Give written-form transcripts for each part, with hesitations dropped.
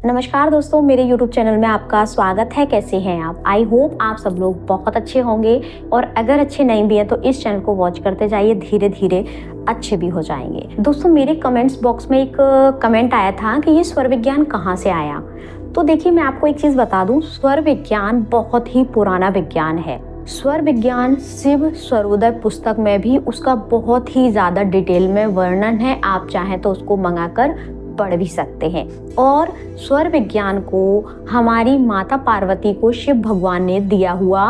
नमस्कार दोस्तों, मेरे YouTube चैनल में आपका स्वागत है। कैसे हैं आप? आई होप आप सब लोग बहुत अच्छे होंगे और अगर अच्छे नहीं भी हैं तो इस चैनल को वॉच करते जाइए, धीरे धीरे अच्छे भी हो जाएंगे। दोस्तों, मेरे कमेंट्स बॉक्स में एक कमेंट आया था कि ये स्वर विज्ञान कहाँ से आया। तो देखिए, मैं आपको एक चीज़ बता दूँ, स्वर विज्ञान बहुत ही पुराना विज्ञान है। स्वर विज्ञान शिव स्वरोदय पुस्तक में भी उसका बहुत ही ज़्यादा डिटेल में वर्णन है। आप चाहें तो उसको मंगाकर पढ़ भी सकते हैं। और स्वर विज्ञान को हमारी माता पार्वती को शिव भगवान ने दिया हुआ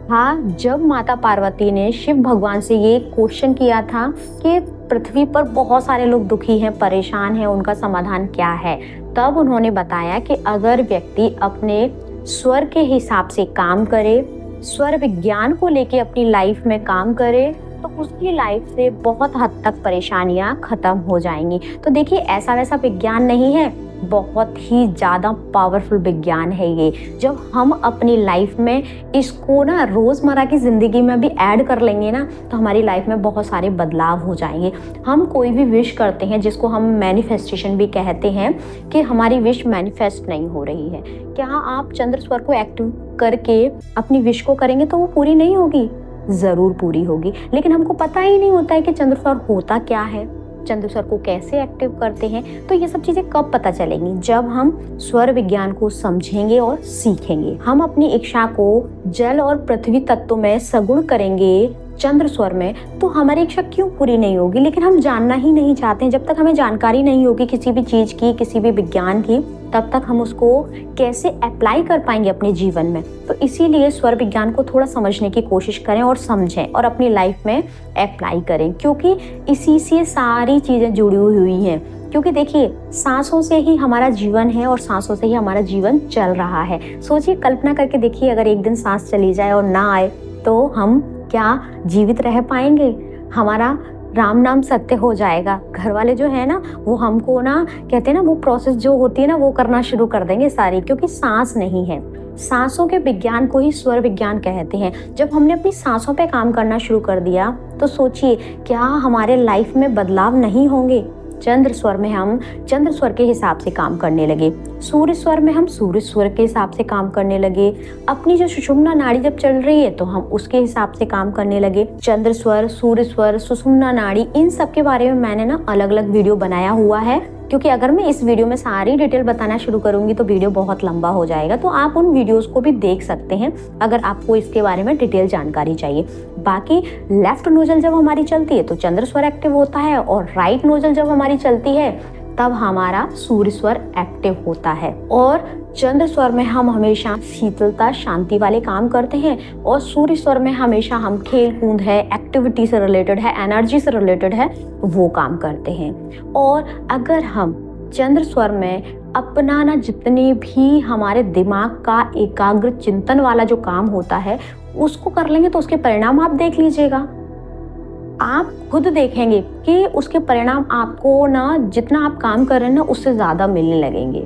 था। जब माता पार्वती ने शिव भगवान से ये क्वेश्चन किया था कि पृथ्वी पर बहुत सारे लोग दुखी हैं, परेशान हैं, उनका समाधान क्या है, तब उन्होंने बताया कि अगर व्यक्ति अपने स्वर के हिसाब से काम करे, स्वर विज्ञान को लेके अपनी लाइफ में काम करे, तो उसकी लाइफ से बहुत हद तक परेशानियां खत्म हो जाएंगी। तो देखिए, ऐसा वैसा विज्ञान नहीं है, बहुत ही ज़्यादा पावरफुल विज्ञान है ये। जब हम अपनी लाइफ में इसको ना रोज़मर्रा की ज़िंदगी में भी ऐड कर लेंगे ना, तो हमारी लाइफ में बहुत सारे बदलाव हो जाएंगे। हम कोई भी विश करते हैं, जिसको हम मैनिफेस्टेशन भी कहते हैं, कि हमारी विश मैनिफेस्ट नहीं हो रही है। क्या आप चंद्र स्वर को एक्टिव करके अपनी विश को करेंगे तो वो पूरी नहीं होगी? ज़रूर पूरी होगी, लेकिन हमको पता ही नहीं होता है कि चंद्र स्वर होता क्या है, चंद्र स्वर को कैसे एक्टिव करते हैं। तो ये सब चीज़ें कब पता चलेंगी? जब हम स्वर विज्ञान को समझेंगे और सीखेंगे। हम अपनी इच्छा को जल और पृथ्वी तत्व में सगुण करेंगे चंद्र स्वर में, तो हमारी इच्छा क्यों पूरी नहीं होगी? लेकिन हम जानना ही नहीं चाहते हैं। जब तक हमें जानकारी नहीं होगी किसी भी चीज़ की, किसी भी विज्ञान की, तब तक हम उसको कैसे अप्लाई कर पाएंगे अपने जीवन में। तो इसीलिए स्वर विज्ञान को थोड़ा समझने की कोशिश करें और समझें और अपनी लाइफ में अप्लाई करें, क्योंकि इसी से सारी चीज़ें जुड़ी हुई हैं। क्योंकि देखिए, सांसों से ही हमारा जीवन है और सांसों से ही हमारा जीवन चल रहा है। सोचिए, कल्पना करके देखिए, अगर एक दिन सांस चली जाए और ना आए तो हम क्या जीवित रह पाएंगे? हमारा राम नाम सत्य हो जाएगा। घर वाले जो है ना, वो हमको ना कहते हैं ना, वो प्रोसेस जो होती है ना, वो करना शुरू कर देंगे सारी, क्योंकि सांस नहीं है। सांसों के विज्ञान को ही स्वर विज्ञान कहते हैं। जब हमने अपनी सांसों पे काम करना शुरू कर दिया, तो सोचिए, क्या हमारे लाइफ में बदलाव नहीं होंगे? चंद्र स्वर में हम चंद्र स्वर के हिसाब से काम करने लगे, सूर्य स्वर में हम सूर्य स्वर के हिसाब से काम करने लगे। अपनी जो सुषुम्ना नाड़ी जब चल रही है तो हम उसके हिसाब से काम करने लगे। चंद्र स्वर, सूर्य स्वर, सुषुम्ना नाड़ी, इन सब के बारे में मैंने ना अलग अलग वीडियो बनाया हुआ है, क्योंकि अगर मैं इस वीडियो में सारी डिटेल बताना शुरू करूंगी तो वीडियो बहुत लंबा हो जाएगा। तो आप उन वीडियोस को भी देख सकते हैं अगर आपको इसके बारे में डिटेल जानकारी चाहिए। बाकी लेफ्ट नोजल जब हमारी चलती है तो चंद्र स्वर एक्टिव होता है, और राइट नोजल जब हमारी चलती है तब हमारा सूर्य स्वर एक्टिव होता है। और चंद्र स्वर में हम हमेशा शीतलता, शांति वाले काम करते हैं, और सूर्य स्वर में हमेशा हम खेल कूद है, एक्टिविटी से रिलेटेड है, एनर्जी से रिलेटेड है, वो काम करते हैं। और अगर हम चंद्र स्वर में अपना ना जितने भी हमारे दिमाग का एकाग्र चिंतन वाला जो काम होता है उसको कर लेंगे, तो उसके परिणाम आप देख लीजिएगा। आप खुद देखेंगे कि उसके परिणाम आपको ना, जितना आप काम कर रहे हैं ना, उससे ज़्यादा मिलने लगेंगे।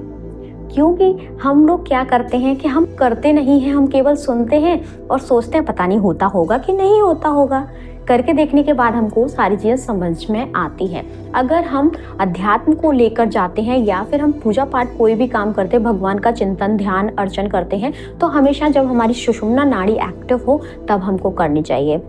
क्योंकि हम लोग क्या करते हैं कि हम करते नहीं हैं, हम केवल सुनते हैं और सोचते हैं पता नहीं होता होगा कि नहीं होता होगा। करके देखने के बाद हमको सारी चीज़ें समझ में आती हैं। अगर हम अध्यात्म को लेकर जाते हैं या फिर हम पूजा पाठ कोई भी काम करते हैं, भगवान का चिंतन, ध्यान, अर्चन करते हैं, तो हमेशा जब हमारी सुषुम्ना नाड़ी एक्टिव हो तब हमको करनी चाहिए।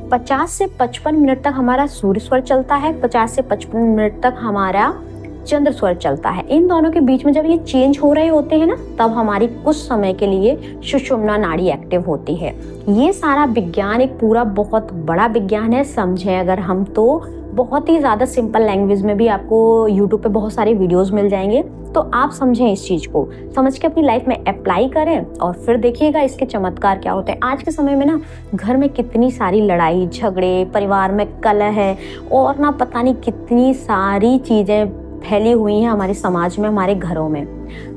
50 से 55 मिनट तक हमारा सूर्य स्वर चलता है, 50 से 55 मिनट तक हमारा चंद्र स्वर चलता है। इन दोनों के बीच में जब ये चेंज हो रहे होते हैं ना, तब हमारी कुछ समय के लिए सुषुम्ना नाड़ी एक्टिव होती है। ये सारा विज्ञान एक पूरा बहुत बड़ा विज्ञान है। समझें अगर हम तो बहुत ही ज़्यादा सिंपल लैंग्वेज में भी आपको यूट्यूब पे बहुत सारे वीडियोस मिल जाएंगे। तो आप समझें, इस चीज़ को समझ के अपनी लाइफ में अप्लाई करें और फिर देखिएगा इसके चमत्कार क्या होते हैं। आज के समय में ना घर में कितनी सारी लड़ाई झगड़े, परिवार में कलह है, और ना पता नहीं कितनी सारी चीज़ें फैली हुई हैं हमारे समाज में, हमारे घरों में।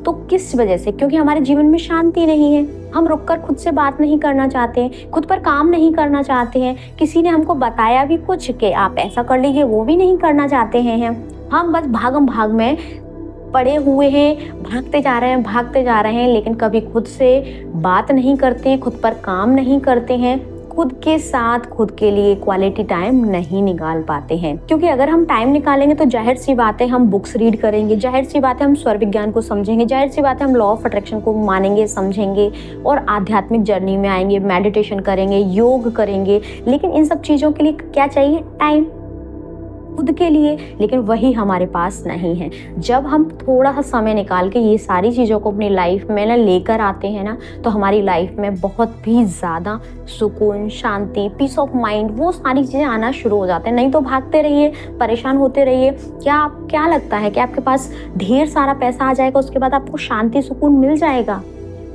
तो किस वजह से? क्योंकि हमारे जीवन में शांति नहीं है। हम रुककर खुद से बात नहीं करना चाहते हैं, खुद पर काम नहीं करना चाहते हैं। किसी ने हमको बताया भी कुछ कि आप ऐसा कर लीजिए, वो भी नहीं करना चाहते हैं। हम बस भागम भाग में पड़े हुए हैं, भागते जा रहे हैं, लेकिन कभी खुद से बात नहीं करते, खुद पर काम नहीं करते हैं, खुद के साथ खुद के लिए क्वालिटी टाइम नहीं निकाल पाते हैं। क्योंकि अगर हम टाइम निकालेंगे तो जाहिर सी बात है हम बुक्स रीड करेंगे, जाहिर सी बात है हम स्वर विज्ञान को समझेंगे, जाहिर सी बात है हम लॉ ऑफ अट्रैक्शन को मानेंगे, समझेंगे और आध्यात्मिक जर्नी में आएंगे, मेडिटेशन करेंगे, योग करेंगे। लेकिन इन सब चीज़ों के लिए क्या चाहिए? टाइम खुद के लिए। लेकिन वही हमारे पास नहीं है। जब हम थोड़ा सा समय निकाल के ये सारी चीज़ों को अपनी लाइफ में ना लेकर आते हैं ना, तो हमारी लाइफ में बहुत भी ज़्यादा सुकून, शांति, पीस ऑफ माइंड, वो सारी चीज़ें आना शुरू हो जाते हैं। नहीं तो भागते रहिए, परेशान होते रहिए। क्या लगता है कि आपके पास ढेर सारा पैसा आ जाएगा, उसके बाद आपको शांति सुकून मिल जाएगा?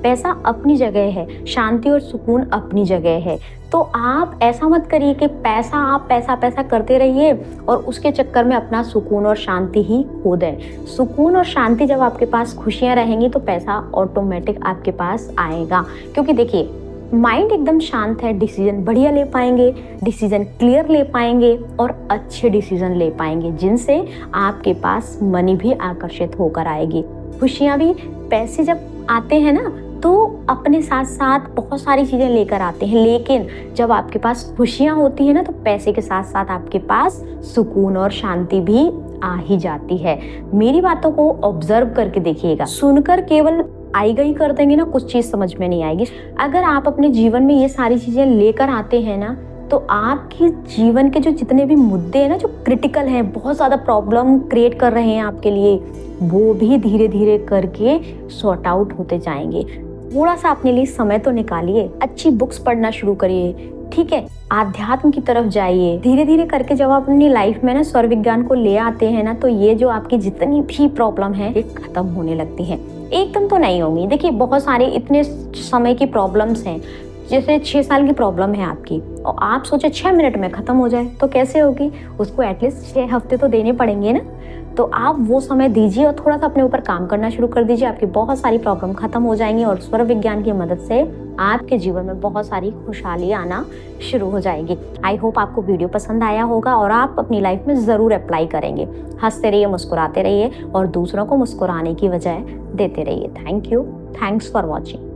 पैसा अपनी जगह है, शांति और सुकून अपनी जगह है। तो आप ऐसा मत करिए कि आप पैसा करते रहिए और उसके चक्कर में अपना सुकून और शांति ही खो दें। सुकून और शांति जब आपके पास, खुशियां रहेंगी तो पैसा ऑटोमेटिक आपके पास आएगा। क्योंकि देखिए, माइंड एकदम शांत है, डिसीजन बढ़िया ले पाएंगे, डिसीजन क्लियर ले पाएंगे और अच्छे डिसीजन ले पाएंगे, जिनसे आपके पास मनी भी आकर्षित होकर आएगी। खुशियां भी, पैसे जब आते हैं ना तो अपने साथ साथ बहुत सारी चीज़ें लेकर आते हैं। लेकिन जब आपके पास खुशियाँ होती है ना, तो पैसे के साथ साथ आपके पास सुकून और शांति भी आ ही जाती है। मेरी बातों को ऑब्जर्व करके देखिएगा। सुनकर केवल आई गई कर देंगे ना, कुछ चीज़ समझ में नहीं आएगी। अगर आप अपने जीवन में ये सारी चीज़ें लेकर आते हैं ना, तो आपके जीवन के जो जितने भी मुद्दे हैं ना, जो क्रिटिकल हैं, बहुत ज़्यादा प्रॉब्लम क्रिएट कर रहे हैं आपके लिए, वो भी धीरे धीरे करके सॉर्ट आउट होते जाएंगे। थोड़ा सा अपने लिए समय तो निकालिए, अच्छी बुक्स पढ़ना शुरू करिए, ठीक है, आध्यात्म की तरफ जाइए। धीरे धीरे करके जब आप अपनी लाइफ में ना स्वर विज्ञान को ले आते हैं ना, तो ये जो आपकी जितनी भी प्रॉब्लम है ये खत्म होने लगती हैं। एकदम तो नहीं होंगी। देखिए, बहुत सारे इतने समय की प्रॉब्लम्स हैं, जैसे 6 साल की प्रॉब्लम है आपकी और आप सोचे 6 मिनट में ख़त्म हो जाए, तो कैसे होगी? उसको एटलीस्ट 6 हफ्ते तो देने पड़ेंगे ना। तो आप वो समय दीजिए और थोड़ा सा अपने ऊपर काम करना शुरू कर दीजिए। आपकी बहुत सारी प्रॉब्लम खत्म हो जाएंगी और स्वर विज्ञान की मदद से आपके जीवन में बहुत सारी खुशहाली आना शुरू हो जाएगी। आई होप आपको वीडियो पसंद आया होगा और आप अपनी लाइफ में ज़रूर अप्लाई करेंगे। हंसते रहिए, मुस्कुराते रहिए और दूसरों को मुस्कुराने की वजह देते रहिए। Thank you. Thanks for watching.